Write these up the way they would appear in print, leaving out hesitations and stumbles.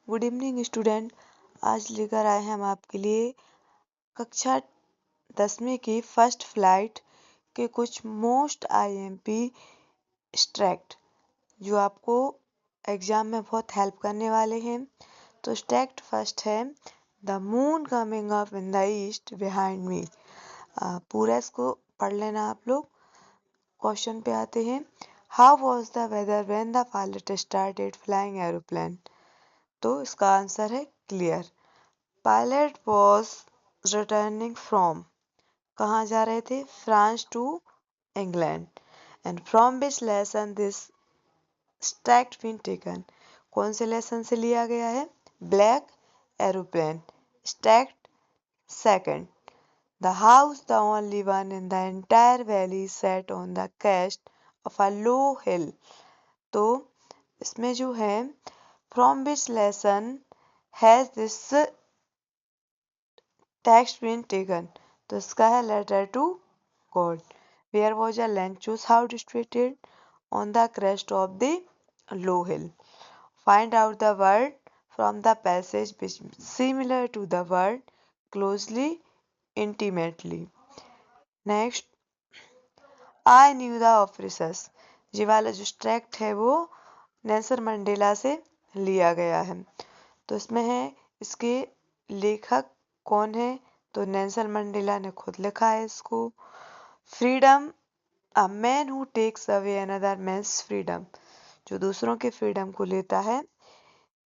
Good evening student. आज लेकर आए हैं हम आपके लिए कक्षा 10वीं की फर्स्ट फ्लाइट के कुछ मोस्ट आईएमपी स्ट्रैक्ट जो आपको एग्जाम में बहुत हेल्प करने वाले हैं। तो स्ट्रैक्ट फर्स्ट है the moon coming up in the east behind me. पूरा इसको पढ़ लेना आप लोग। क्वेश्चन पे आते हैं, how was the weather when the pilot started flying aeroplane. तो इसका आंसर है clear. Pilot was returning from, कहाँ जा रहे थे, France to England. And from which lesson this extract been taken, कौन से लेसन से लिया गया है, black aeroplane. Extract second, the house the only one in the entire valley set on the crest of a low hill. तो इसमें जो है from which lesson has this text been taken, तो इसका है letter to God. Where was a Lencho's house situated, on the crest of the low hill. Find out the word from the passage which similar to the word closely intimately. Next, I knew the officers, ये वाला जो स्ट्रैक्ट है वो Nelson Mandela से लिया गया है। तो इसमें है इसके लेखक कौन है, तो नेल्सन मंडेला ने खुद लिखा है इसको। Freedom, a man who takes away another man's freedom, जो दूसरों के फ्रीडम को लेता है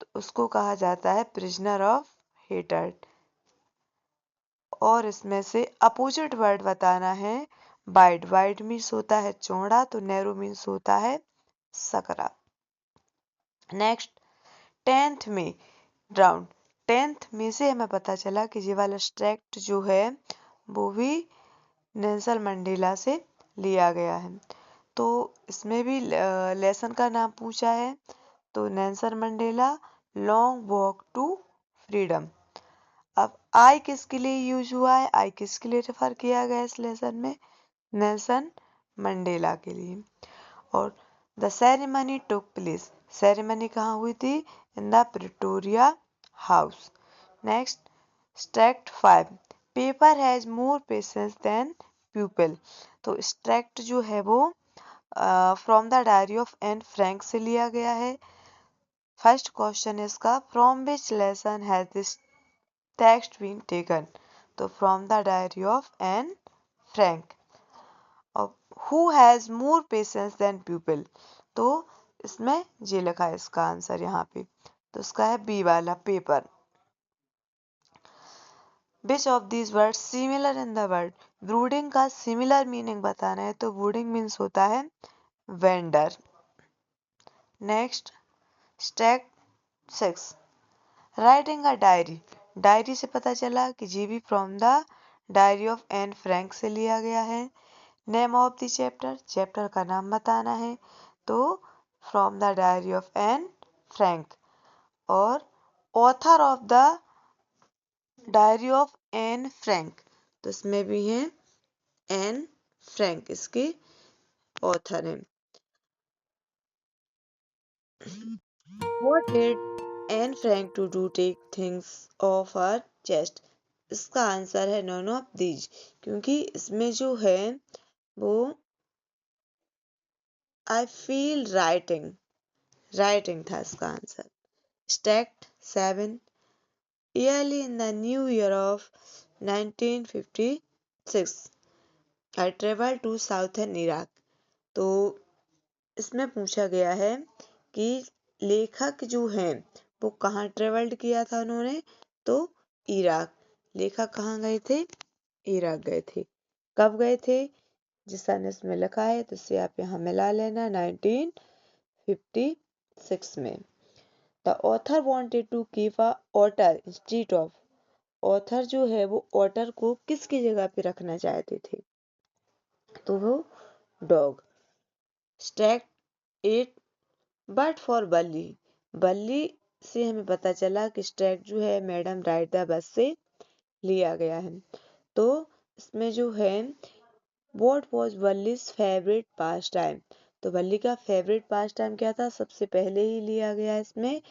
तो उसको कहा जाता है प्रिजनर ऑफ हेटेड। और इसमें से अपोजिट वर्ड बताना है, वाइड। वाइड मीन्स होता है चौड़ा, तो नैरो मीन्स होता है सकरा। नेक्स्ट, 10th में राउंड। 10th में से हमें पता चला कि ये वाला स्ट्रैक्ट जो है वो भी नेल्सन मंडेला से लिया गया है। तो इसमें भी लेसन का नाम पूछा है, तो Nelson Mandela long walk to freedom. अब आई किसके लिए यूज हुआ है, आई किसके लिए रेफर किया गया इस लेसन में, नेल्सन मंडेला के लिए। और the ceremony took place, ceremony कहाँ हुई थी, in the Pretoria house. Next, extract 5, paper has more patience than pupil. तो स्ट्रैक्ट जो है वो from the diary of Anne Frank से लिया गया है। फर्स्ट क्वेश्चन इसका, from which lesson has this text been taken, तो from the diary of Anne Frank. और who has more patience than people, तो इसमें ये लिखा है इसका आंसर यहाँ पे, तो इसका है बी वाला, paper. Which of these word similar in the word, brooding का सिमिलर मीनिंग बताना है, तो ब्रूडिंग मीन्स होता है vendor. Next, extract 6, writing a diary. Diary से पता चला कि जी भी from the diary of Anne Frank से लिया गया है। Name of the chapter, chapter का नाम बताना है, तो from the diary of Anne Frank. और author of the diary of Anne Frank, तो इसमें भी है एन फ्रैंक, इसके ऑथर हैं। What did Anne Frank to do take things off her chest? इसका आंसर है none of these, क्योंकि इसमें जो है वो I feel writing था इसका answer. Stacked 7, early in the new year of 1956 I traveled to southern Iraq। तो इसमें पूछा गया है कि लेखक जो हैं वो कहाँ ट्रेवल्ड किया था उन्होंने, तो इराक। लेखक कहाँ गए थे, इराक गए थे। कब गए थे, जिस सन इसमें लिखा है तो इसे आप यहाँ मिला लेना, 1956 में। The author wanted to keep a otter instead of, author जो है वो ऑटर को किसकी जगह पे रखना चाहते थे, तो वो डॉग। स्टैक 8, बट फॉर बल्ली, बल्ली से हमें पता चला कि स्ट्रैक जो है मैडम राइट द बस से लिया गया है। तो इसमें जो है what was Valli's favourite pastime, तो बल्ली का फेवरेट पास टाइम क्या था, सबसे पहले ही लिया गया है इसमें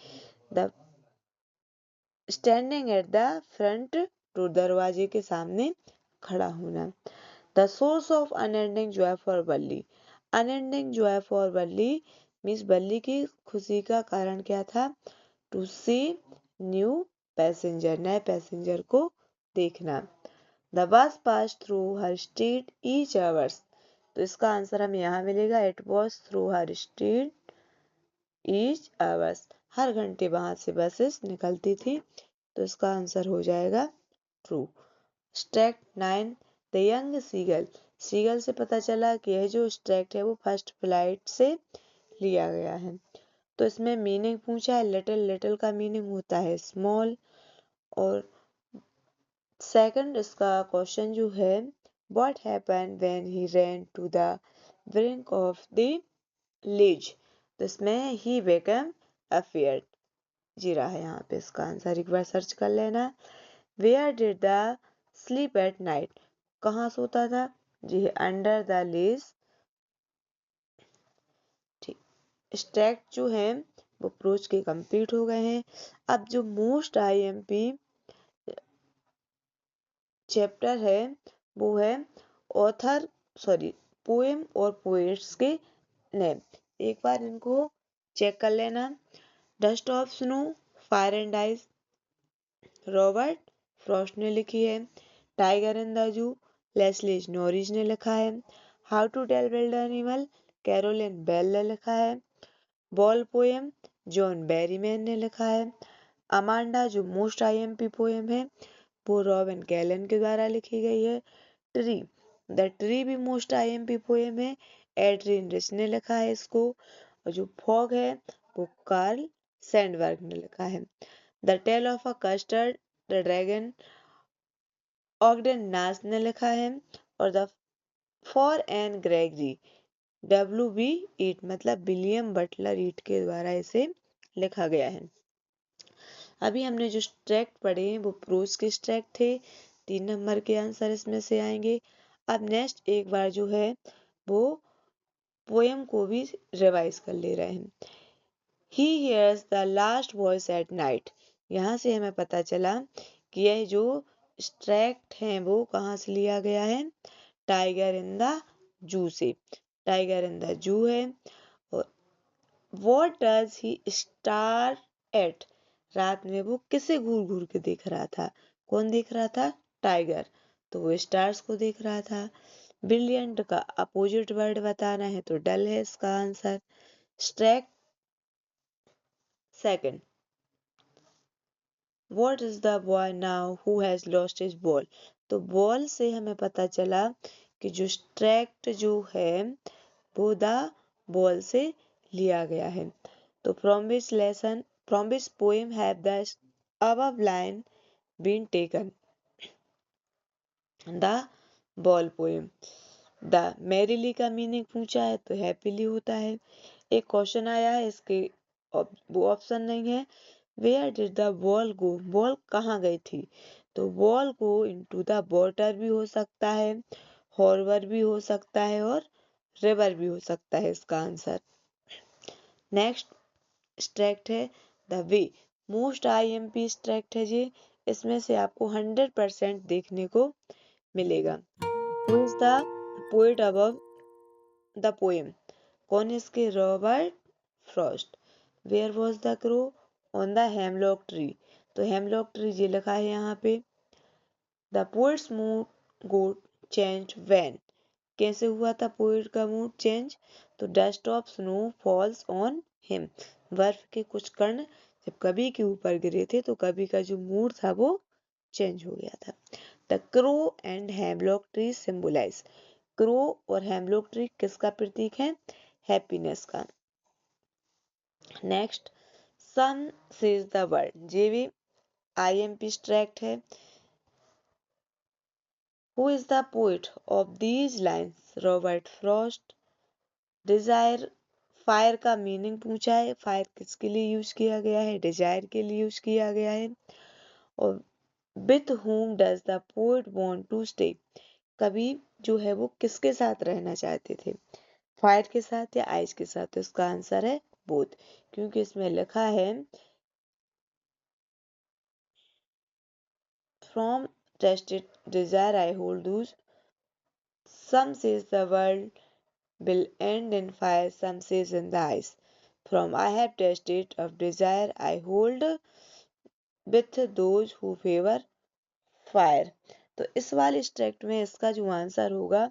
the standing at the front door, दरवाजे के सामने खड़ा होना। The source of unending joy for Valli, unending joy for Valli means Valli की खुशी का कारण क्या था? टू सी न्यू पैसेंजर, नए पैसेंजर को देखना। The bus pass through her street each hours, तो इसका आंसर हमें यहाँ मिलेगा, it was through her street each hours, हर घंटे वहां से बसेस निकलती थी, तो इसका आंसर हो जाएगा true. Extract 9, the young seagull, seagull से पता चला कि यह जो स्ट्रैक्ट है वो फर्स्ट फ्लाइट से लिया गया है। तो इसमें मीनिंग पूछा है, लिटिल, लिटिल का मीनिंग होता है स्मॉल। और सेकंड इसका क्वेश्चन जो है, what happened when he ran to the brink of the ledge, तो इसमें ही बिकम अफेयर्ड, जी रहा है यहाँ पे इसका आंसर, एक बार सर्च कर लेना। Where did the sleep at night, कहाँ सोता था? जी अंडर द लेज। ठीक, स्ट्रैक्ट जो है वो अप्रोच के कंप्लीट हो गए हैं। अब जो मोस्ट आईएमपी चैप्टर है वो है ऑथर, सॉरी, पोएम और पोएट्स के नेम। एक बार इनको चेक कर लेना। Dust of snow, fire and ice, Robert Frost ने लिखी है। Tiger in the zoo, Leslie Norris ने लिखा है। How to tell wild animal, Carolyn Bell ने लिखा है। बॉल पोएम, जॉन बेरीमैन ने लिखा है। अमांडा जो मोस्ट आईएमपी पोएम है वो रॉबिन कैलन के द्वारा लिखी गई है। ट्री, द ट्री भी मोस्ट आईएमपी पोएम है, एड्रिन रिच ने लिखा है इसको। और जो फॉग है वो कार्ल सैंडबर्ग ने लिखा है। The tale of a custard the dragon, Ogden Nash ने लिखा है। और the for Anne Gregory, W.B. Yeats मतलब विलियम बटलर ईट के द्वारा इसे लिखा गया है। अभी हमने जो स्ट्रैक्ट पढ़े हैं वो प्रोज के स्ट्रैक्ट थे, 3 नंबर के आंसर इसमें से आएंगे। अब नेक्स्ट एक बार जो है वो पोएम को भी रिवाइज कर ले रहे हैं। He hears the last voice at night, यहाँ से हमें पता चला कि यह जो स्ट्रैक्ट है वो कहाँ से लिया गया है? टाइगर इन द जू से, टाइगर इन द जू है। और what does he stare at, रात में वो किसे घूर घूर के देख रहा था? कौन देख रहा था? टाइगर, तो वो स्टार्स को देख रहा था। ब्रिलियंट का अपोजिट वर्ड बताना है तो डल है इसका answer. Extract second, what is the boy now who has lost his ball, तो बॉल से हमें पता चला कि जो स्ट्रैक्ट जो है वो द बॉल से लिया गया है। तो from which lesson, from which poem have the above line been taken, the ball poem. The merrily का मीनिंग पूछा है तो हैप्पीली होता है। एक क्वेश्चन आया है इसके वो ऑप्शन नहीं है। Where did the ball go, ball कहाँ गई थी? तो ball go into the water भी हो सकता है, हॉर्बर भी हो सकता है और रिवर भी हो सकता है इसका आंसर। नेक्स्ट स्ट्रैक्ट है the way, most IMP extract है जी, इसमें से आपको 100% देखने को मिलेगा। Who is the poet above the poem, कौन है इसके? Robert Frost. Where was the crow, on the hemlock tree, तो हेमलॉक ट्री ये लिखा है यहाँ पे। The poet's mood got change when, कैसे हुआ था पोएट का मूड चेंज? तो dust of snow falls on him, बर्फ के कुछ कण जब कवि के ऊपर गिरे थे तो कवि का जो मूड था वो चेंज हो गया था। The crow and hemlock tree symbolise, crow और हेमलॉक ट्री किसका प्रतीक है? हैप्पीनेस का। Next sun says the word, ये भी आईएमपी स्ट्रैक्ट है। Who is the poet of these lines? Robert Frost. Desire, fire का मीनिंग पूछा है, फायर किसके लिए यूज किया गया है? डिजायर के लिए यूज किया गया है। और with whom does the poet want to stay, कवि जो है वो किसके साथ रहना चाहते थे? फायर के साथ या आइस के साथ? तो इसका आंसर है बोथ, क्योंकि इसमें लिखा है from tested desire I hold those. Some says the world will end in fire, some says in the ice. From I have tasted of desire I hold with those who favor fire. तो इस वाले स्ट्रैक्ट में इसका जो answer होगा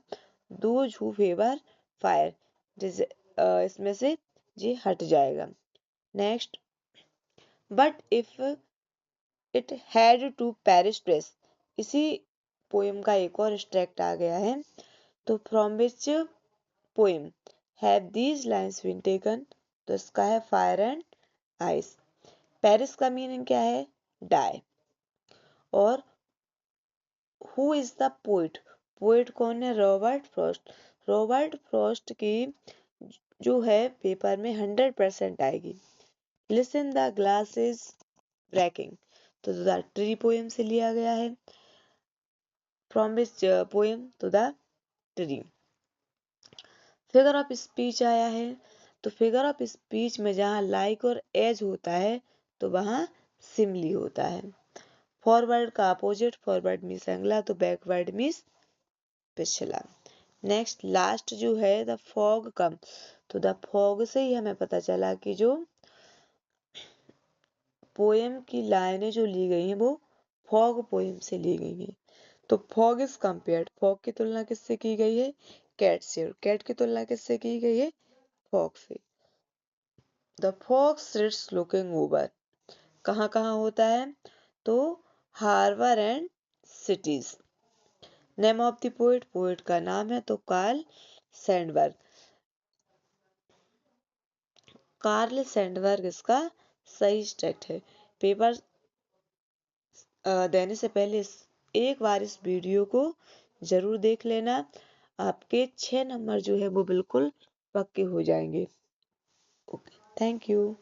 those who favour fire, इसमें से ये हट जाएगा। Next, but if it had to perish twice, इसी पोएम का एक और स्ट्रैक्ट आ गया है। तो from which poem have these lines been taken, तो इसका है फायर एंड आइस। पेरिस का मीनिंग क्या है? डाई। और who is the poet, poet कौन है? Robert Frost. रॉबर्ट फ्रॉस्ट की जो है पेपर में 100% आएगी। Listen the glass is breaking, तो द ट्री पोएम से लिया गया है। From which poem? तो the tree. Figure of speech आया है, तो फिगर ऑफ स्पीच में जहाँ लाइक और एज होता है तो वहाँ सिमली होता है। फॉरवर्ड का अपोजिट, फॉरवर्ड मीन्स अगला, तो बैकवर्ड मीन्स पिछला। नेक्स्ट लास्ट जो है द फॉग कम, तो द फॉग से ही हमें पता चला कि जो पोएम की लाइनें जो ली गई हैं वो फॉग पोएम से ली गई हैं। तो फॉग इज कंपेयर्ड, फॉग की तुलना किससे की गई है? कैट से। और कैट की तुलना किससे की गई है? फॉग से। The fog sits looking over, कहाँ कहाँ होता है? तो harbour and cities. Name of the poet, poet का नाम है तो कार्ल सैंडबर्ग। कार्ल सैंडबर्ग इसका सही स्टेट है। पेपर देने से पहले एक बार इस वीडियो को जरूर देख लेना, आपके 6 नंबर जो है वो बिल्कुल पक्के हो जाएंगे। Okay, thank you.